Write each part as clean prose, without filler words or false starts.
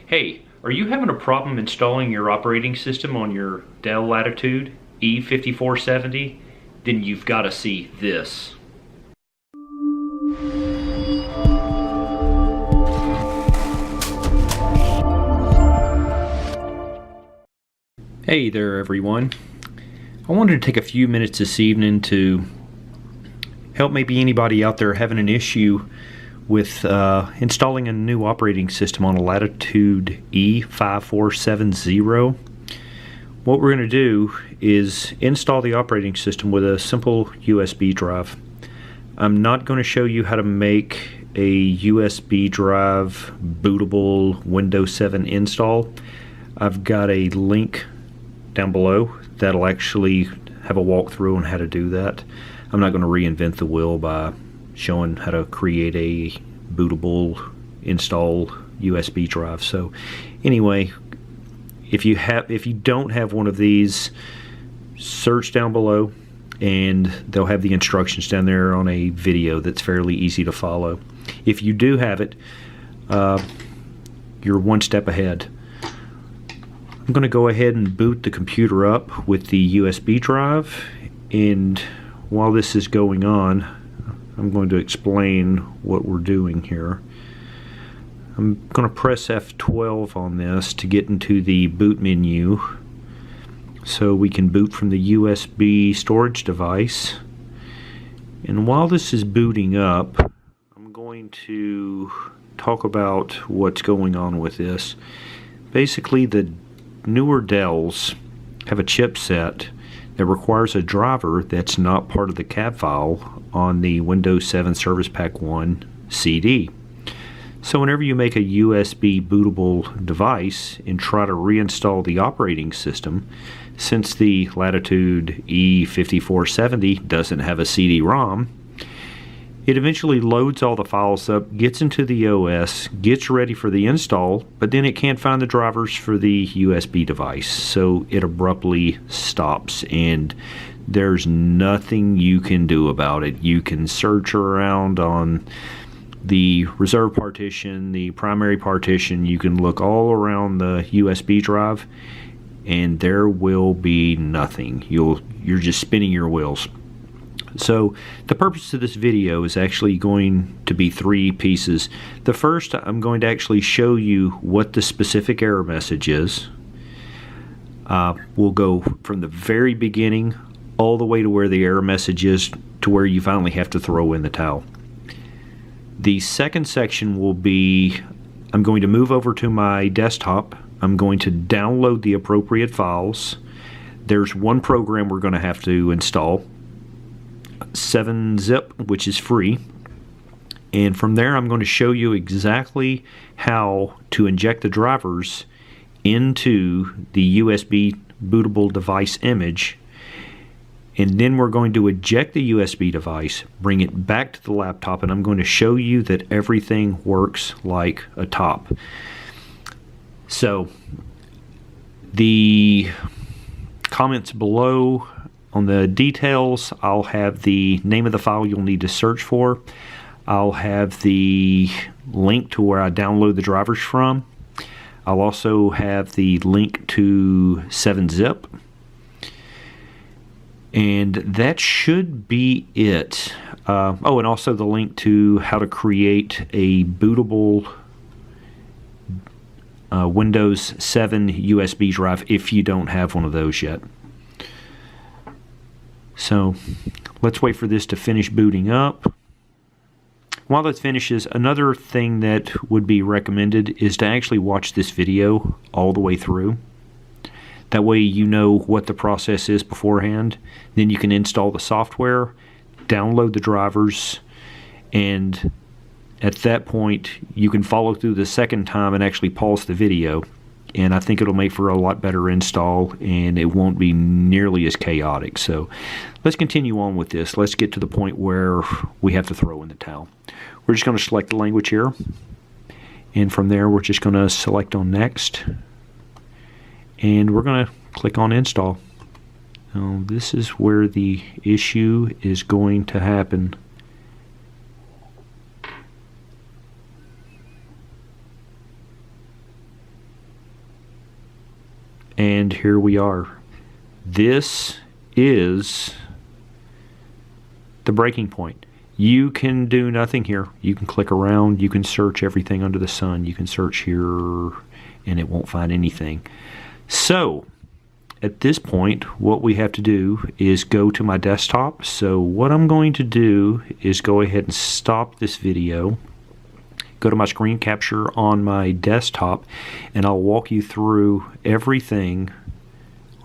Hey, are you having a problem installing your operating system on your Dell Latitude E5470? Then you've got to see this. Hey there everyone. I wanted to take a few minutes this evening to help maybe anybody out there having an issue with installing a new operating system on a Latitude E5470. What we're going to do is install the operating system with a simple USB drive. I'm not going to show you how to make a USB drive bootable Windows 7 install. I've got a link down below that'll actually have a walkthrough on how to do that. I'm not going to reinvent the wheel by showing how to create a bootable install USB drive. So anyway, if you don't have one of these, search down below and they'll have the instructions down there on a video that's fairly easy to follow. If you do have it, you're one step ahead. I'm going to go ahead and boot the computer up with the USB drive, and while this is going on, I'm going to explain what we're doing here. I'm going to press F12 on this to get into the boot menu so we can boot from the USB storage device. And while this is booting up, I'm going to talk about what's going on with this. Basically, the newer Dells have a chipset that requires a driver that's not part of the cab file on the Windows 7 Service Pack 1 CD. So whenever you make a USB bootable device and try to reinstall the operating system, since the Latitude E5470 doesn't have a CD-ROM, it eventually loads all the files up, gets into the OS, gets ready for the install, but then it can't find the drivers for the USB device, so it abruptly stops, and there's nothing you can do about it. You can search around on the reserve partition, the primary partition, you can look all around the USB drive, and there will be nothing. You're just spinning your wheels. So the purpose of this video is actually going to be three pieces. The first, I'm going to actually show you what the specific error message is. We'll go from the very beginning all the way to where the error message is to where you finally have to throw in the towel. The second section will be, I'm going to move over to my desktop. I'm going to download the appropriate files. There's one program we're going to have to install, 7-zip, which is free, and from there I'm going to show you exactly how to inject the drivers into the USB bootable device image, and then we're going to eject the USB device, bring it back to the laptop, and I'm going to show you that everything works like a top. So the comments below on the details, I'll have the name of the file you'll need to search for. I'll have the link to where I download the drivers from. I'll also have the link to 7-zip. And that should be it. And also the link to how to create a bootable Windows 7 USB drive if you don't have one of those yet. So let's wait for this to finish booting up. While that finishes, another thing that would be recommended is to actually watch this video all the way through. That way you know what the process is beforehand. Then you can install the software, download the drivers, and at that point you can follow through the second time and actually pause the video. And I think it'll make for a lot better install, and it won't be nearly as chaotic. So let's continue on with this. Let's get to the point where we have to throw in the towel. We're just going to select the language here, and from there we're just going to select on next, and we're going to click on install. Now this is where the issue is going to happen. And here we are. This is the breaking point. You can do nothing here. You can click around, you can search everything under the sun, you can search here and it won't find anything. So at this point what we have to do is go to my desktop. So what I'm going to do is go ahead and stop this video, go to my screen capture on my desktop, and I'll walk you through everything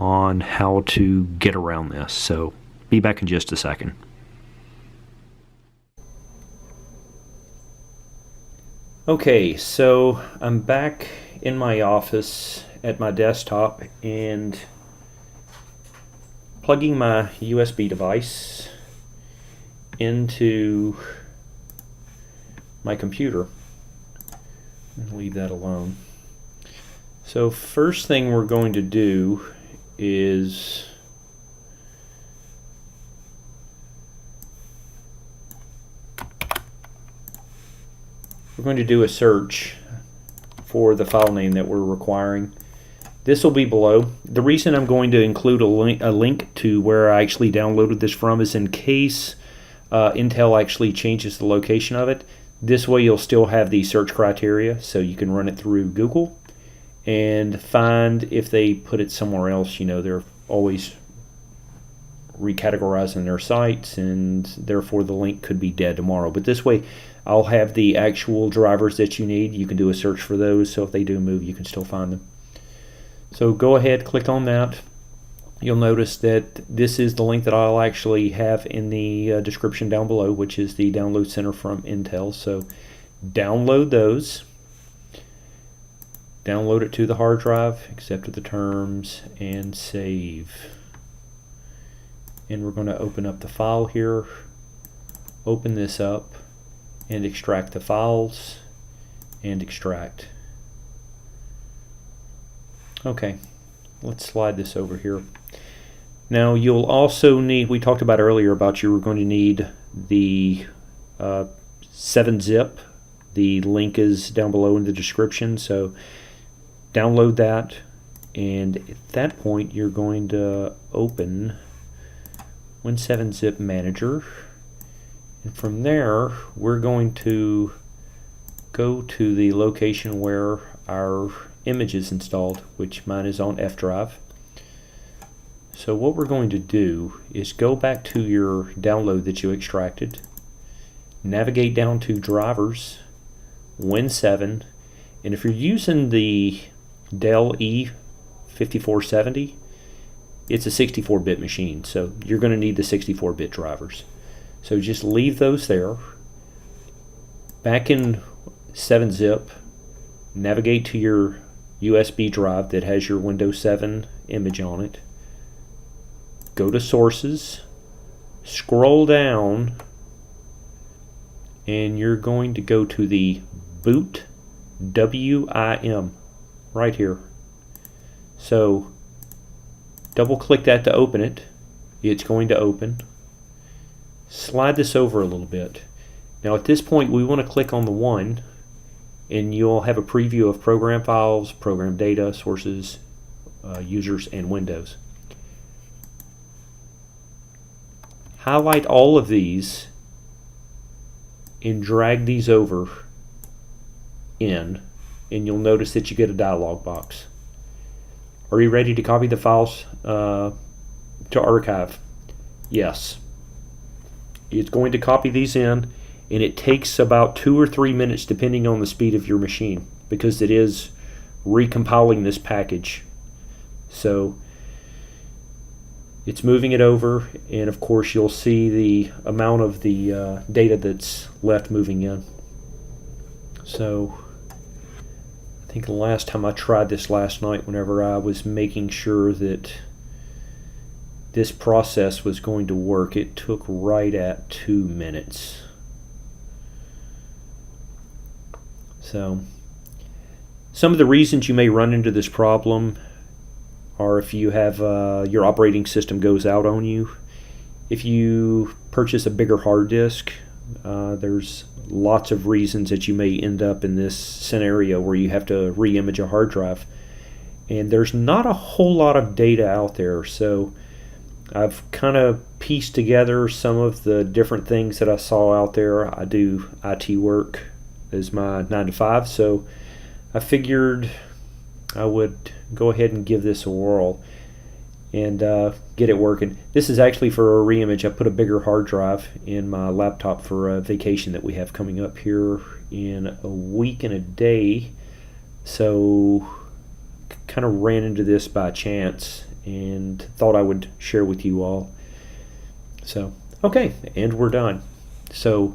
on how to get around this. So be back in just a second. Okay, so I'm back in my office at my desktop and plugging my USB device into my computer. I'll leave that alone. So first thing we're going to do is we're going to do a search for the file name that we're requiring. This will be below. The reason I'm going to include a link to where I actually downloaded this from is in case Intel actually changes the location of it. This way you'll still have the search criteria, so you can run it through Google and find if they put it somewhere else. You know, they're always recategorizing their sites, and therefore the link could be dead tomorrow. But this way I'll have the actual drivers that you need. You can do a search for those, so if they do move you can still find them. So go ahead, click on that. You'll notice that this is the link that I'll actually have in the description down below, which is the download center from Intel. So download those, download it to the hard drive, accept the terms, and save. And we're going to open up the file here, open this up, and extract the files, and extract. Okay, let's slide this over here. Now you'll also need, we talked about earlier about you were going to need the 7-zip. The link is down below in the description, so download that, and at that point you're going to open Win7-Zip Manager, and from there we're going to go to the location where our image is installed, which mine is on F drive. So what we're going to do is go back to your download that you extracted, navigate down to drivers, Win7, and if you're using the Dell E5470, it's a 64-bit machine, so you're going to need the 64-bit drivers. So just leave those there. Back in 7-zip, navigate to your USB drive that has your Windows 7 image on it. Go to sources, scroll down, and you're going to go to the boot WIM right here. So double click that to open it. It's going to open. Slide this over a little bit. Now at this point we want to click on the 1, and you'll have a preview of program files, program data, sources, users, and Windows. Highlight all of these and drag these over in, and you'll notice that you get a dialog box. Are you ready to copy the files to archive? Yes. It's going to copy these in, and it takes about 2 or 3 minutes depending on the speed of your machine, because it is recompiling this package. So it's moving it over, and of course you'll see the amount of the data that's left moving in. So I think the last time I tried this last night, whenever I was making sure that this process was going to work, it took right at 2 minutes. So some of the reasons you may run into this problem are if you have your operating system goes out on you. If you purchase a bigger hard disk, there's lots of reasons that you may end up in this scenario where you have to re-image a hard drive. and there's not a whole lot of data out there, so I've kind of pieced together some of the different things that I saw out there. I do IT work as my 9 to 5, so I figured I would go ahead and give this a whirl and get it working. This is actually for a reimage. I put a bigger hard drive in my laptop for a vacation that we have coming up here in a week and a day, so kind of ran into this by chance and thought I would share with you all. So okay, and we're done. So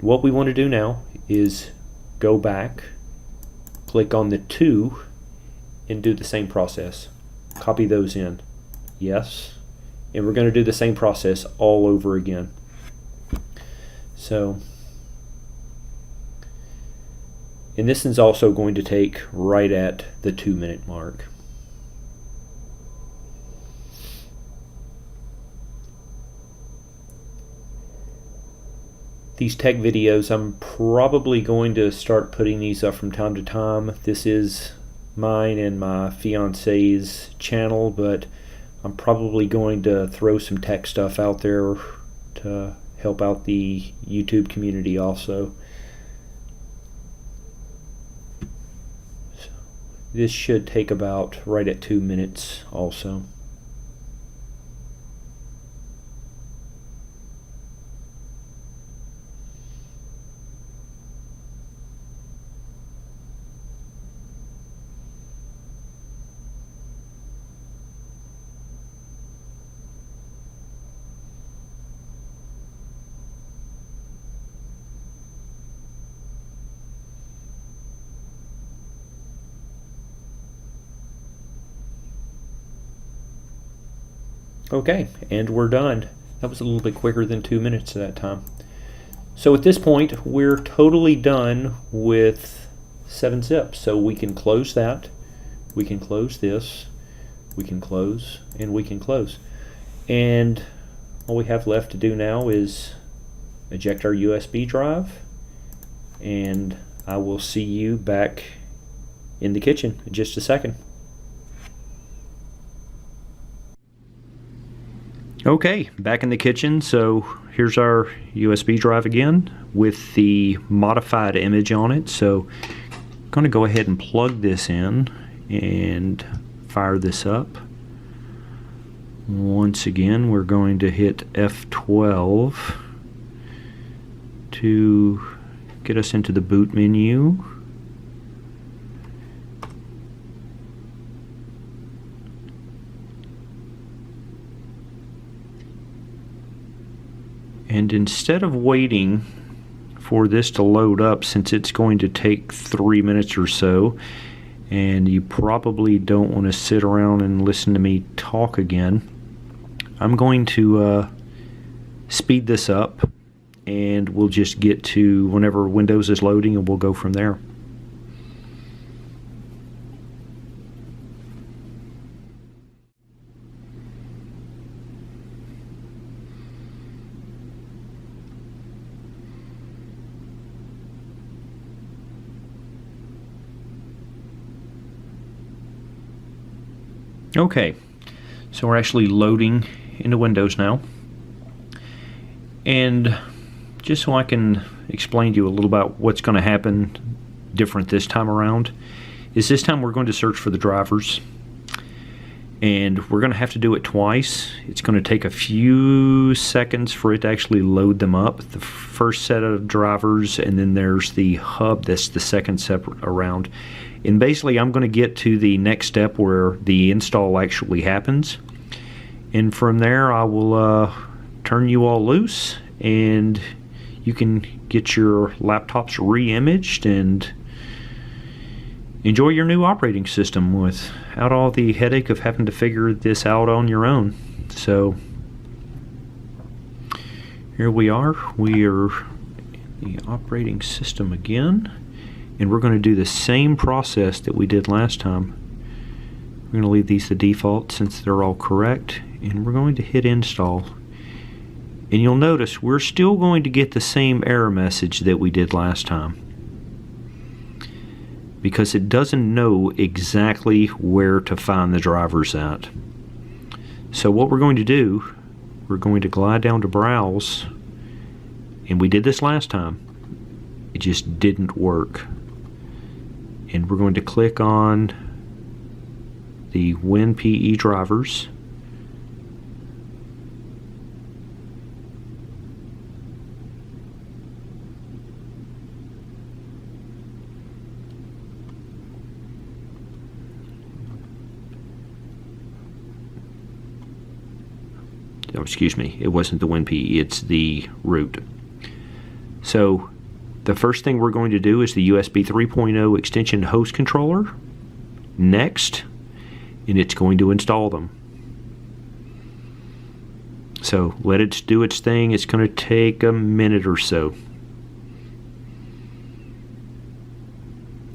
what we want to do now is go back, click on the 2, and do the same process. Copy those in. Yes. And we're going to do the same process all over again. So, and this is also going to take right at the 2-minute mark. These tech videos, I'm probably going to start putting these up from time to time. This is mine and my fiance's channel, but I'm probably going to throw some tech stuff out there to help out the YouTube community also. So this should take about right at 2 minutes also. Okay, and we're done. That was a little bit quicker than 2 minutes that time. So at this point, we're totally done with 7-zip. So we can close that, we can close this, we can close, and we can close. And all we have left to do now is eject our USB drive, and I will see you back in the kitchen in just a second. Okay, back in the kitchen. So here's our USB drive again with the modified image on it. So I'm going to go ahead and plug this in and fire this up. Once again, we're going to hit F12 to get us into the boot menu. And instead of waiting for this to load up, since it's going to take 3 minutes or so, and you probably don't want to sit around and listen to me talk again, I'm going to speed this up, and we'll just get to whenever Windows is loading, and we'll go from there. Okay, so we're actually loading into Windows now, and just so I can explain to you a little about what's going to happen different this time around, is this time we're going to search for the drivers, and we're going to have to do it twice. It's going to take a few seconds for it to actually load them up, the first set of drivers, and then there's the hub that's the second separate around. And basically I'm going to get to the next step where the install actually happens, and from there I will turn you all loose, and you can get your laptops re-imaged and enjoy your new operating system without all the headache of having to figure this out on your own. So here we are in the operating system again. And we're going to do the same process that we did last time. We're going to leave these the default since they're all correct, and we're going to hit install. And you'll notice we're still going to get the same error message that we did last time. because it doesn't know exactly where to find the drivers at. So what we're going to do, we're going to glide down to Browse, and we did this last time. It just didn't work. And we're going to click on the WinPE drivers. Oh, excuse me, it wasn't the WinPE, it's the root. So the first thing we're going to do is the USB 3.0 extension host controller. Next, and it's going to install them. So let it do its thing. It's going to take a minute or so.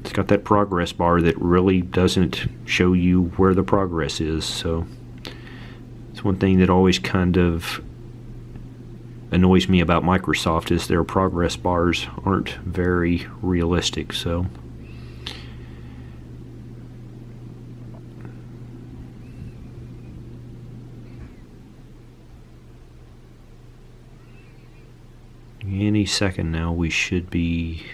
It's got that progress bar that really doesn't show you where the progress is, so it's one thing that always kind of annoys me about Microsoft is their progress bars aren't very realistic. So any second now we should be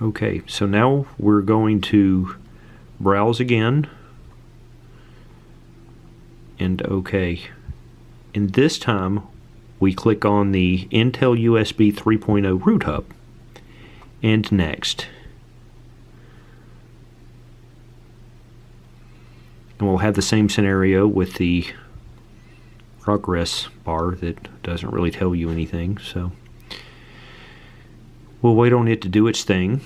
okay, so now we're going to browse again and OK. And this time we click on the Intel USB 3.0 root hub and next. And we'll have the same scenario with the progress bar that doesn't really tell you anything, so we'll wait on it to do its thing.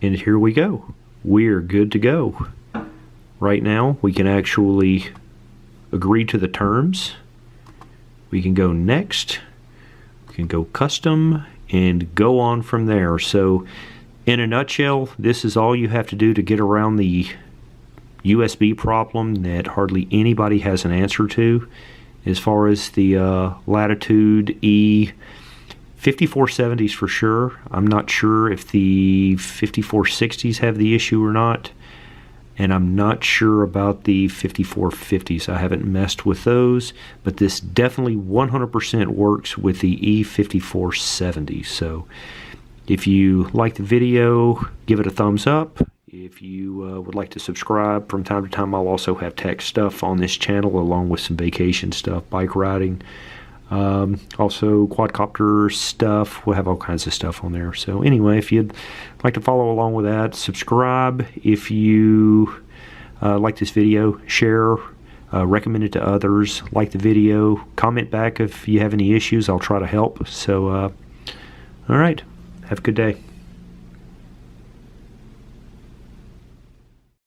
And here we go. We're good to go. Right now, we can actually agree to the terms. We can go next. We can go custom and go on from there. So, in a nutshell, this is all you have to do to get around the USB problem that hardly anybody has an answer to. As far as the Latitude E 5470s for sure. I'm not sure if the 5460s have the issue or not. And I'm not sure about the 5450s. I haven't messed with those. But this definitely 100% works with the E5470. So if you like the video, give it a thumbs up. If you would like to subscribe, from time to time I'll also have tech stuff on this channel along with some vacation stuff, bike riding, also quadcopter stuff. We'll have all kinds of stuff on there. So anyway, if you'd like to follow along with that, subscribe. If you like this video, share, recommend it to others, like the video, comment back if you have any issues. I'll try to help. So alright, have a good day.